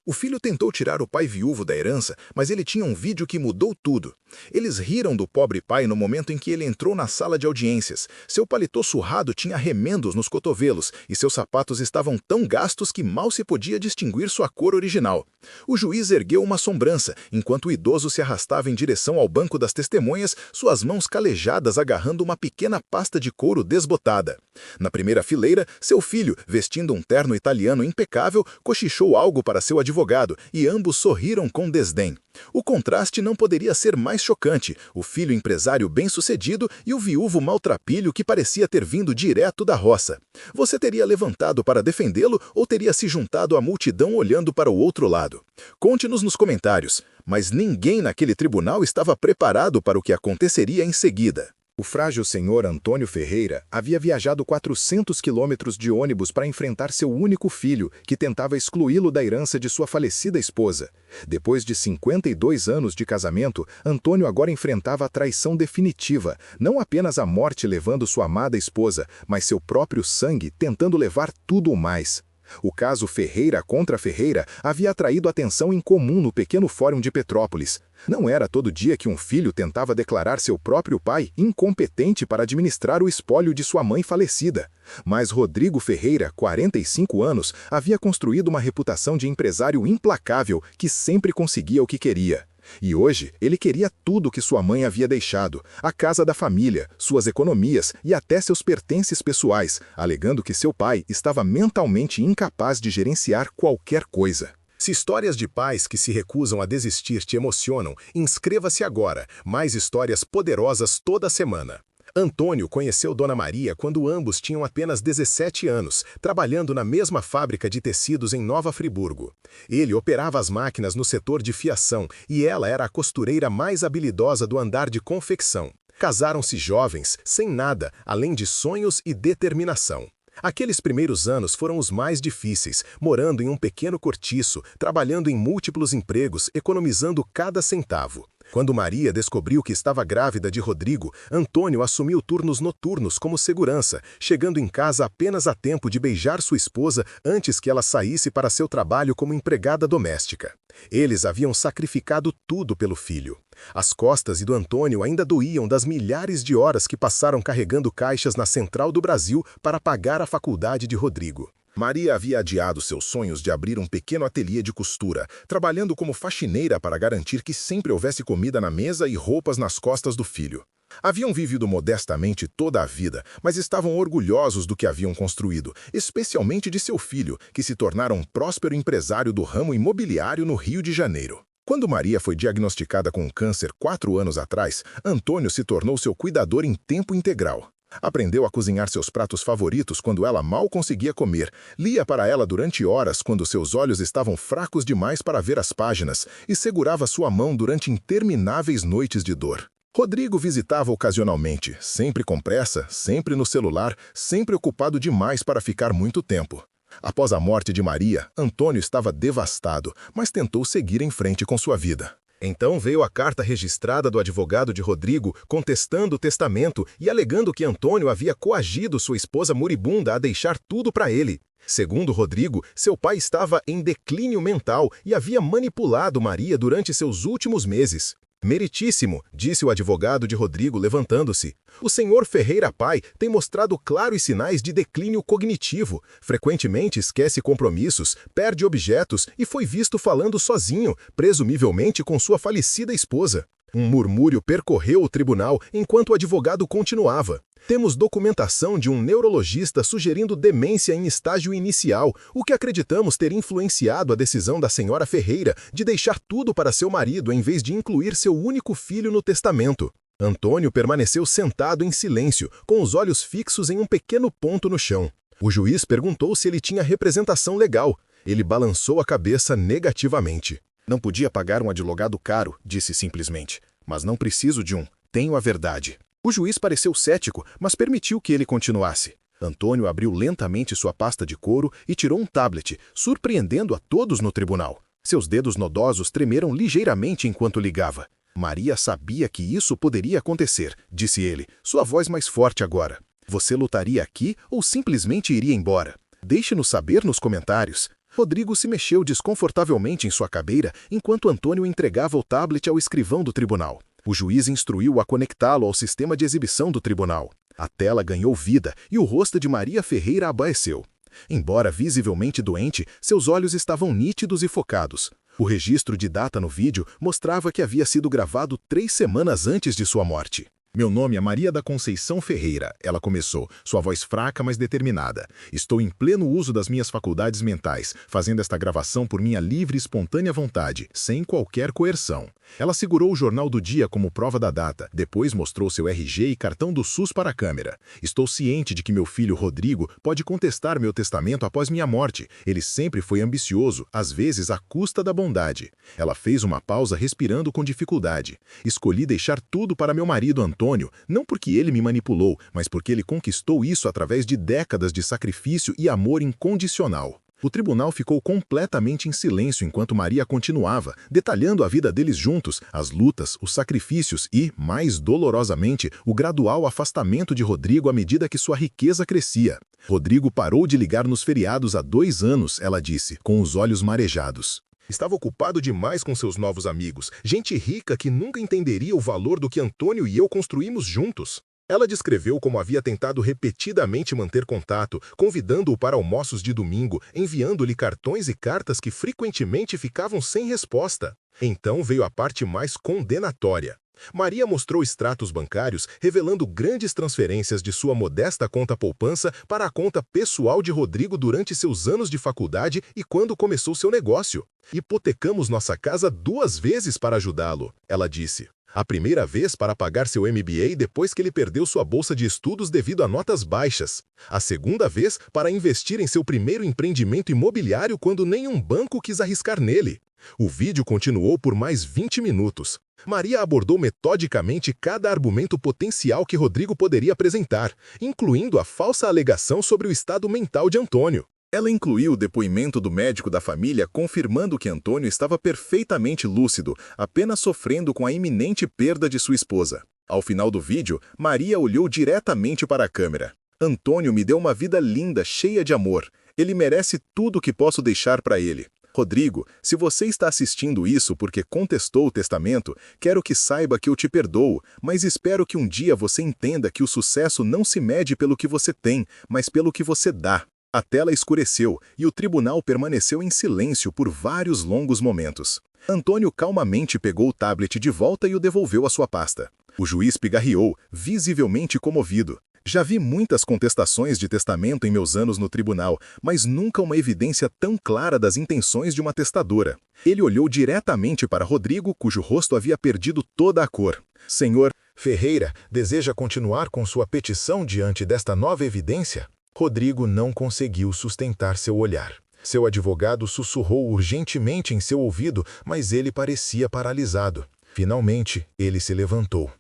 O filho tentou tirar o pai viúvo da herança, mas ele tinha um vídeo que mudou tudo. Eles riram do pobre pai no momento em que ele entrou na sala de audiências. Seu paletó surrado tinha remendos nos cotovelos e seus sapatos estavam tão gastos que mal se podia distinguir sua cor original. O juiz ergueu uma sobrança, enquanto o idoso se arrastava em direção ao banco das testemunhas, suas mãos calejadas agarrando uma pequena pasta de couro desbotada. Na primeira fileira, seu filho, vestindo um terno italiano impecável, cochichou algo para seu advogado e ambos sorriram com desdém. O contraste não poderia ser mais chocante, o filho empresário bem-sucedido e o viúvo maltrapilho que parecia ter vindo direto da roça. Você teria levantado para defendê-lo ou teria se juntado à multidão olhando para o outro lado? Conte-nos nos comentários, mas ninguém naquele tribunal estava preparado para o que aconteceria em seguida. O frágil senhor Antônio Ferreira havia viajado 400 quilômetros de ônibus para enfrentar seu único filho, que tentava excluí-lo da herança de sua falecida esposa. Depois de 52 anos de casamento, Antônio agora enfrentava a traição definitiva, não apenas a morte levando sua amada esposa, mas seu próprio sangue tentando levar tudo o mais. O caso Ferreira contra Ferreira havia atraído atenção em comum no pequeno fórum de Petrópolis. Não era todo dia que um filho tentava declarar seu próprio pai incompetente para administrar o espólio de sua mãe falecida. Mas Rodrigo Ferreira, 45 anos, havia construído uma reputação de empresário implacável que sempre conseguia o que queria. E hoje, ele queria tudo que sua mãe havia deixado, a casa da família, suas economias e até seus pertences pessoais, alegando que seu pai estava mentalmente incapaz de gerenciar qualquer coisa. Se histórias de pais que se recusam a desistir te emocionam, inscreva-se agora. Mais histórias poderosas toda semana. Antônio conheceu Dona Maria quando ambos tinham apenas 17 anos, trabalhando na mesma fábrica de tecidos em Nova Friburgo. Ele operava as máquinas no setor de fiação e ela era a costureira mais habilidosa do andar de confecção. Casaram-se jovens, sem nada, além de sonhos e determinação. Aqueles primeiros anos foram os mais difíceis, morando em um pequeno cortiço, trabalhando em múltiplos empregos, economizando cada centavo. Quando Maria descobriu que estava grávida de Rodrigo, Antônio assumiu turnos noturnos como segurança, chegando em casa apenas a tempo de beijar sua esposa antes que ela saísse para seu trabalho como empregada doméstica. Eles haviam sacrificado tudo pelo filho. As costas do Antônio ainda doíam das milhares de horas que passaram carregando caixas na Central do Brasil para pagar a faculdade de Rodrigo. Maria havia adiado seus sonhos de abrir um pequeno ateliê de costura, trabalhando como faxineira para garantir que sempre houvesse comida na mesa e roupas nas costas do filho. Haviam vivido modestamente toda a vida, mas estavam orgulhosos do que haviam construído, especialmente de seu filho, que se tornara um próspero empresário do ramo imobiliário no Rio de Janeiro. Quando Maria foi diagnosticada com câncer 4 anos atrás, Antônio se tornou seu cuidador em tempo integral. Aprendeu a cozinhar seus pratos favoritos quando ela mal conseguia comer, lia para ela durante horas quando seus olhos estavam fracos demais para ver as páginas e segurava sua mão durante intermináveis noites de dor. Rodrigo visitava ocasionalmente, sempre com pressa, sempre no celular, sempre ocupado demais para ficar muito tempo. Após a morte de Maria, Antônio estava devastado, mas tentou seguir em frente com sua vida. Então veio a carta registrada do advogado de Rodrigo contestando o testamento e alegando que Antônio havia coagido sua esposa moribunda a deixar tudo para ele. Segundo Rodrigo, seu pai estava em declínio mental e havia manipulado Maria durante seus últimos meses. Meritíssimo, disse o advogado de Rodrigo levantando-se. O senhor Ferreira pai tem mostrado claros sinais de declínio cognitivo. Frequentemente esquece compromissos, perde objetos e foi visto falando sozinho, presumivelmente com sua falecida esposa. Um murmúrio percorreu o tribunal enquanto o advogado continuava. Temos documentação de um neurologista sugerindo demência em estágio inicial, o que acreditamos ter influenciado a decisão da senhora Ferreira de deixar tudo para seu marido em vez de incluir seu único filho no testamento. Antônio permaneceu sentado em silêncio, com os olhos fixos em um pequeno ponto no chão. O juiz perguntou se ele tinha representação legal. Ele balançou a cabeça negativamente. Não podia pagar um advogado caro, disse simplesmente. Mas não preciso de um. Tenho a verdade. O juiz pareceu cético, mas permitiu que ele continuasse. Antônio abriu lentamente sua pasta de couro e tirou um tablet, surpreendendo a todos no tribunal. Seus dedos nodosos tremeram ligeiramente enquanto ligava. Maria sabia que isso poderia acontecer, disse ele, sua voz mais forte agora. Você lutaria aqui ou simplesmente iria embora? Deixe-nos saber nos comentários. Rodrigo se mexeu desconfortavelmente em sua cadeira enquanto Antônio entregava o tablet ao escrivão do tribunal. O juiz instruiu a conectá-lo ao sistema de exibição do tribunal. A tela ganhou vida e o rosto de Maria Ferreira abaeceu. Embora visivelmente doente, seus olhos estavam nítidos e focados. O registro de data no vídeo mostrava que havia sido gravado 3 semanas antes de sua morte. Meu nome é Maria da Conceição Ferreira, ela começou, sua voz fraca, mas determinada. Estou em pleno uso das minhas faculdades mentais, fazendo esta gravação por minha livre e espontânea vontade, sem qualquer coerção. Ela segurou o jornal do dia como prova da data, depois mostrou seu RG e cartão do SUS para a câmera. Estou ciente de que meu filho Rodrigo pode contestar meu testamento após minha morte. Ele sempre foi ambicioso, às vezes à custa da bondade. Ela fez uma pausa respirando com dificuldade. Escolhi deixar tudo para meu marido Antônio, não porque ele me manipulou, mas porque ele conquistou isso através de décadas de sacrifício e amor incondicional. O tribunal ficou completamente em silêncio enquanto Maria continuava, detalhando a vida deles juntos, as lutas, os sacrifícios e, mais dolorosamente, o gradual afastamento de Rodrigo à medida que sua riqueza crescia. Rodrigo parou de ligar nos feriados há 2 anos, ela disse, com os olhos marejados. Estava ocupado demais com seus novos amigos, gente rica que nunca entenderia o valor do que Antônio e eu construímos juntos. Ela descreveu como havia tentado repetidamente manter contato, convidando-o para almoços de domingo, enviando-lhe cartões e cartas que frequentemente ficavam sem resposta. Então veio a parte mais condenatória. Maria mostrou extratos bancários revelando grandes transferências de sua modesta conta poupança para a conta pessoal de Rodrigo durante seus anos de faculdade e quando começou seu negócio. Hipotecamos nossa casa 2 vezes para ajudá-lo, ela disse. A primeira vez para pagar seu MBA depois que ele perdeu sua bolsa de estudos devido a notas baixas. A segunda vez para investir em seu primeiro empreendimento imobiliário quando nenhum banco quis arriscar nele. O vídeo continuou por mais 20 minutos. Maria abordou metodicamente cada argumento potencial que Rodrigo poderia apresentar, incluindo a falsa alegação sobre o estado mental de Antônio. Ela incluiu o depoimento do médico da família confirmando que Antônio estava perfeitamente lúcido, apenas sofrendo com a iminente perda de sua esposa. Ao final do vídeo, Maria olhou diretamente para a câmera. Antônio me deu uma vida linda, cheia de amor. Ele merece tudo o que posso deixar para ele. Rodrigo, se você está assistindo isso porque contestou o testamento, quero que saiba que eu te perdoo, mas espero que um dia você entenda que o sucesso não se mede pelo que você tem, mas pelo que você dá. A tela escureceu e o tribunal permaneceu em silêncio por vários longos momentos. Antônio calmamente pegou o tablet de volta e o devolveu à sua pasta. O juiz pigarreou, visivelmente comovido. Já vi muitas contestações de testamento em meus anos no tribunal, mas nunca uma evidência tão clara das intenções de uma testadora. Ele olhou diretamente para Rodrigo, cujo rosto havia perdido toda a cor. Senhor Ferreira, deseja continuar com sua petição diante desta nova evidência? Rodrigo não conseguiu sustentar seu olhar. Seu advogado sussurrou urgentemente em seu ouvido, mas ele parecia paralisado. Finalmente, ele se levantou.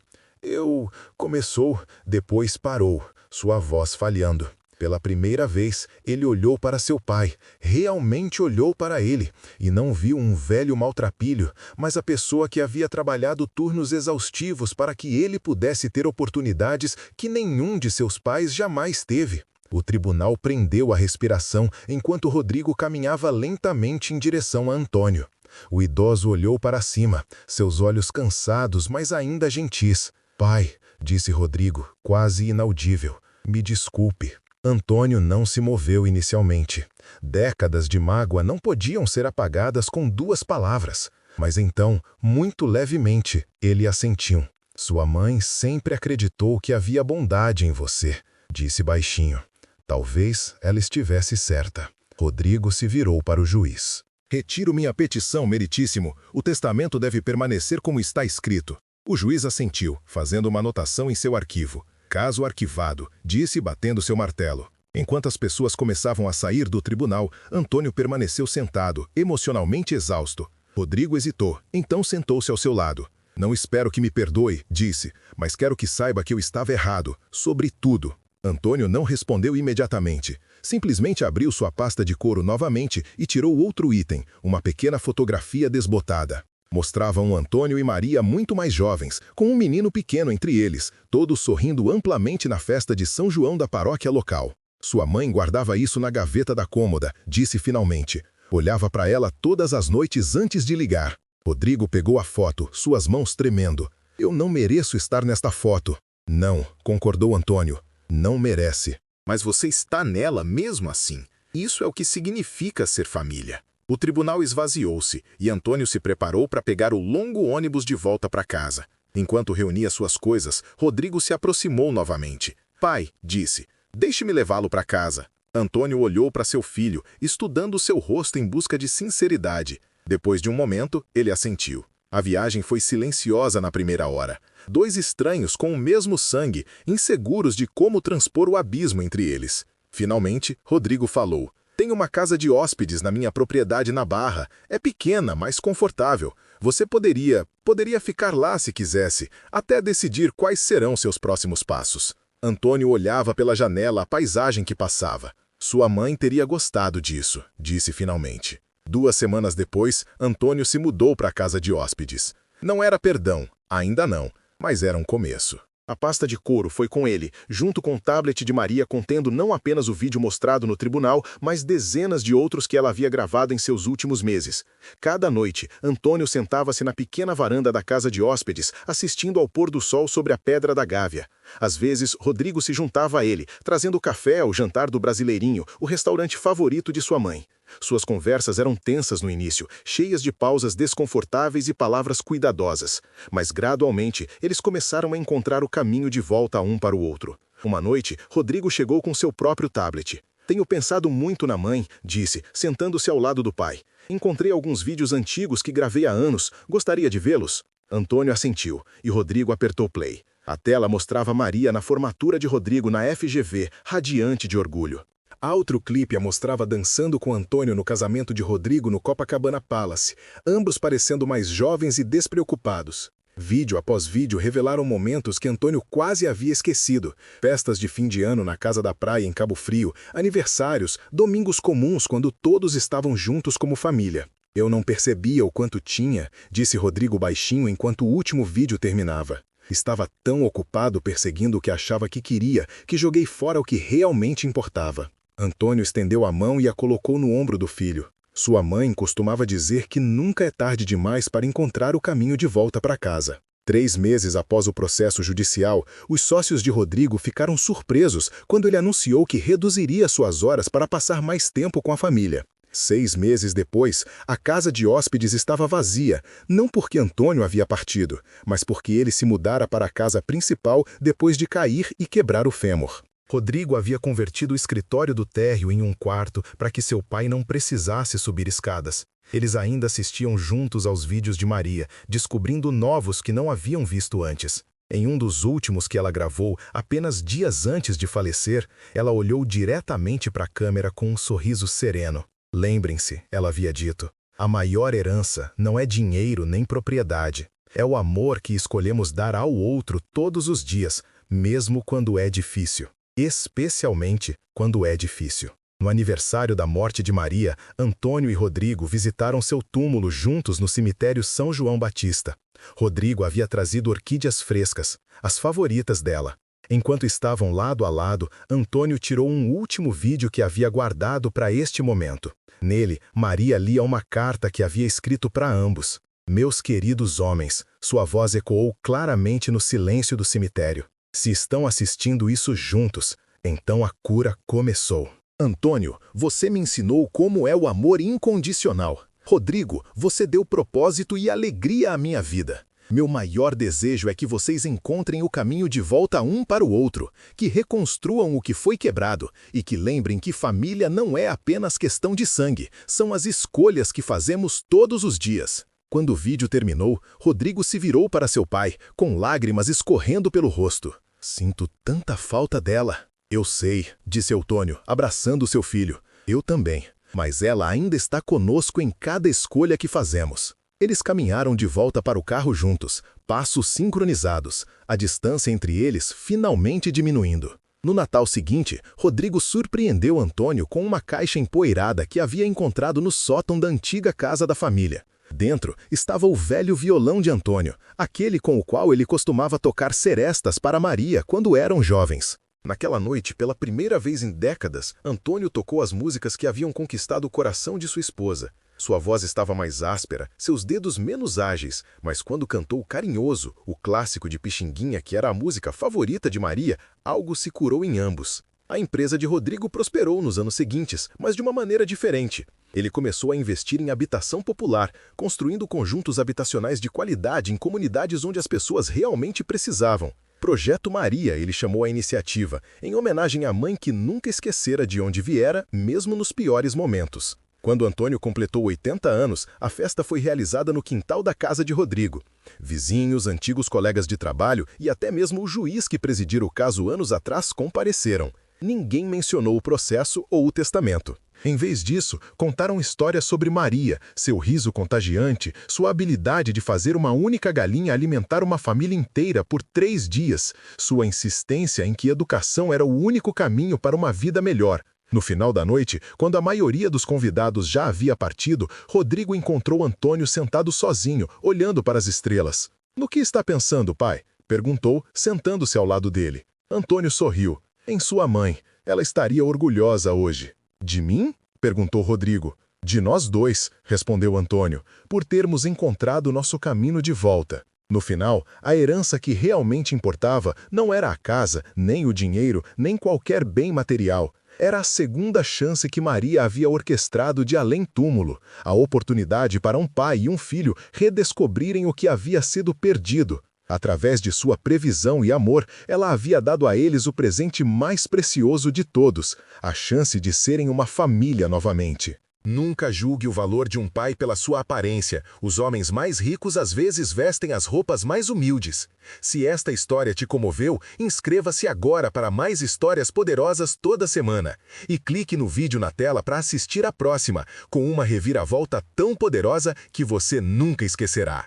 Começou, depois parou, sua voz falhando. Pela primeira vez, ele olhou para seu pai, realmente olhou para ele, e não viu um velho maltrapilho, mas a pessoa que havia trabalhado turnos exaustivos para que ele pudesse ter oportunidades que nenhum de seus pais jamais teve. O tribunal prendeu a respiração enquanto Rodrigo caminhava lentamente em direção a Antônio. O idoso olhou para cima, seus olhos cansados, mas ainda gentis. Pai, disse Rodrigo, quase inaudível, me desculpe. Antônio não se moveu inicialmente. Décadas de mágoa não podiam ser apagadas com 2 palavras. Mas então, muito levemente, ele assentiu. Sua mãe sempre acreditou que havia bondade em você, disse baixinho. Talvez ela estivesse certa. Rodrigo se virou para o juiz. Retiro minha petição, meritíssimo. O testamento deve permanecer como está escrito. O juiz assentiu, fazendo uma anotação em seu arquivo. Caso arquivado, disse batendo seu martelo. Enquanto as pessoas começavam a sair do tribunal, Antônio permaneceu sentado, emocionalmente exausto. Rodrigo hesitou, então sentou-se ao seu lado. Não espero que me perdoe, disse, mas quero que saiba que eu estava errado, sobre tudo. Antônio não respondeu imediatamente. Simplesmente abriu sua pasta de couro novamente e tirou outro item, uma pequena fotografia desbotada. Mostravam Antônio e Maria muito mais jovens, com um menino pequeno entre eles, todos sorrindo amplamente na festa de São João da paróquia local. Sua mãe guardava isso na gaveta da cômoda, disse finalmente. Olhava para ela todas as noites antes de ligar. Rodrigo pegou a foto, suas mãos tremendo. Eu não mereço estar nesta foto. Não, concordou Antônio. Não merece. Mas você está nela mesmo assim. Isso é o que significa ser família. O tribunal esvaziou-se e Antônio se preparou para pegar o longo ônibus de volta para casa. Enquanto reunia suas coisas, Rodrigo se aproximou novamente. Pai, disse, deixe-me levá-lo para casa. Antônio olhou para seu filho, estudando seu rosto em busca de sinceridade. Depois de um momento, ele assentiu. A viagem foi silenciosa na primeira hora. Dois estranhos com o mesmo sangue, inseguros de como transpor o abismo entre eles. Finalmente, Rodrigo falou. Tenho uma casa de hóspedes na minha propriedade na Barra. É pequena, mas confortável. Você poderia ficar lá se quisesse, até decidir quais serão seus próximos passos. Antônio olhava pela janela a paisagem que passava. Sua mãe teria gostado disso, disse finalmente. 2 semanas depois, Antônio se mudou para a casa de hóspedes. Não era perdão, ainda não, mas era um começo. A pasta de couro foi com ele, junto com o tablet de Maria contendo não apenas o vídeo mostrado no tribunal, mas dezenas de outros que ela havia gravado em seus últimos meses. Cada noite, Antônio sentava-se na pequena varanda da casa de hóspedes, assistindo ao pôr do sol sobre a Pedra da Gávea. Às vezes, Rodrigo se juntava a ele, trazendo café ao jantar do Brasileirinho, o restaurante favorito de sua mãe. Suas conversas eram tensas no início, cheias de pausas desconfortáveis e palavras cuidadosas. Mas, gradualmente, eles começaram a encontrar o caminho de volta um para o outro. Uma noite, Rodrigo chegou com seu próprio tablet. Tenho pensado muito na mãe, disse, sentando-se ao lado do pai. Encontrei alguns vídeos antigos que gravei há anos. Gostaria de vê-los? Antônio assentiu, e Rodrigo apertou play. A tela mostrava Maria na formatura de Rodrigo na FGV, radiante de orgulho. Outro clipe a mostrava dançando com Antônio no casamento de Rodrigo no Copacabana Palace, ambos parecendo mais jovens e despreocupados. Vídeo após vídeo revelaram momentos que Antônio quase havia esquecido. Festas de fim de ano na casa da praia em Cabo Frio, aniversários, domingos comuns quando todos estavam juntos como família. Eu não percebia o quanto tinha, disse Rodrigo baixinho enquanto o último vídeo terminava. Estava tão ocupado perseguindo o que achava que queria, que joguei fora o que realmente importava. Antônio estendeu a mão e a colocou no ombro do filho. Sua mãe costumava dizer que nunca é tarde demais para encontrar o caminho de volta para casa. 3 meses após o processo judicial, os sócios de Rodrigo ficaram surpresos quando ele anunciou que reduziria suas horas para passar mais tempo com a família. 6 meses depois, a casa de hóspedes estava vazia, não porque Antônio havia partido, mas porque ele se mudara para a casa principal depois de cair e quebrar o fêmur. Rodrigo havia convertido o escritório do térreo em um quarto para que seu pai não precisasse subir escadas. Eles ainda assistiam juntos aos vídeos de Maria, descobrindo novos que não haviam visto antes. Em um dos últimos que ela gravou, apenas dias antes de falecer, ela olhou diretamente para a câmera com um sorriso sereno. Lembrem-se, ela havia dito, a maior herança não é dinheiro nem propriedade. É o amor que escolhemos dar ao outro todos os dias, mesmo quando é difícil. Especialmente quando é difícil. No aniversário da morte de Maria, Antônio e Rodrigo visitaram seu túmulo juntos no cemitério São João Batista. Rodrigo havia trazido orquídeas frescas, as favoritas dela. Enquanto estavam lado a lado, Antônio tirou um último vídeo que havia guardado para este momento. Nele, Maria lia uma carta que havia escrito para ambos. Meus queridos homens, sua voz ecoou claramente no silêncio do cemitério. Se estão assistindo isso juntos, então a cura começou. Antônio, você me ensinou como é o amor incondicional. Rodrigo, você deu propósito e alegria à minha vida. Meu maior desejo é que vocês encontrem o caminho de volta um para o outro, que reconstruam o que foi quebrado e que lembrem que família não é apenas questão de sangue, são as escolhas que fazemos todos os dias. Quando o vídeo terminou, Rodrigo se virou para seu pai, com lágrimas escorrendo pelo rosto. Sinto tanta falta dela. Eu sei, disse Antônio, abraçando seu filho. Eu também. Mas ela ainda está conosco em cada escolha que fazemos. Eles caminharam de volta para o carro juntos, passos sincronizados, a distância entre eles finalmente diminuindo. No Natal seguinte, Rodrigo surpreendeu Antônio com uma caixa empoeirada que havia encontrado no sótão da antiga casa da família. Dentro estava o velho violão de Antônio, aquele com o qual ele costumava tocar serestas para Maria quando eram jovens. Naquela noite, pela primeira vez em décadas, Antônio tocou as músicas que haviam conquistado o coração de sua esposa. Sua voz estava mais áspera, seus dedos menos ágeis, mas quando cantou Carinhoso, o clássico de Pixinguinha que era a música favorita de Maria, algo se curou em ambos. A empresa de Rodrigo prosperou nos anos seguintes, mas de uma maneira diferente. Ele começou a investir em habitação popular, construindo conjuntos habitacionais de qualidade em comunidades onde as pessoas realmente precisavam. Projeto Maria, ele chamou a iniciativa, em homenagem à mãe que nunca esquecera de onde viera, mesmo nos piores momentos. Quando Antônio completou 80 anos, a festa foi realizada no quintal da casa de Rodrigo. Vizinhos, antigos colegas de trabalho e até mesmo o juiz que presidira o caso anos atrás compareceram. Ninguém mencionou o processo ou o testamento. Em vez disso, contaram histórias sobre Maria, seu riso contagiante, sua habilidade de fazer uma única galinha alimentar uma família inteira por 3 dias, sua insistência em que educação era o único caminho para uma vida melhor. No final da noite, quando a maioria dos convidados já havia partido, Rodrigo encontrou Antônio sentado sozinho, olhando para as estrelas. "No que está pensando, pai?" perguntou, sentando-se ao lado dele. Antônio sorriu. "Em sua mãe. Ela estaria orgulhosa hoje." "De mim?" perguntou Rodrigo. "De nós dois", respondeu Antônio, "por termos encontrado nosso caminho de volta." No final, a herança que realmente importava não era a casa, nem o dinheiro, nem qualquer bem material. Era a segunda chance que Maria havia orquestrado de além-túmulo, a oportunidade para um pai e um filho redescobrirem o que havia sido perdido. Através de sua previsão e amor, ela havia dado a eles o presente mais precioso de todos, a chance de serem uma família novamente. Nunca julgue o valor de um pai pela sua aparência. Os homens mais ricos às vezes vestem as roupas mais humildes. Se esta história te comoveu, inscreva-se agora para mais histórias poderosas toda semana. E clique no vídeo na tela para assistir a próxima, com uma reviravolta tão poderosa que você nunca esquecerá.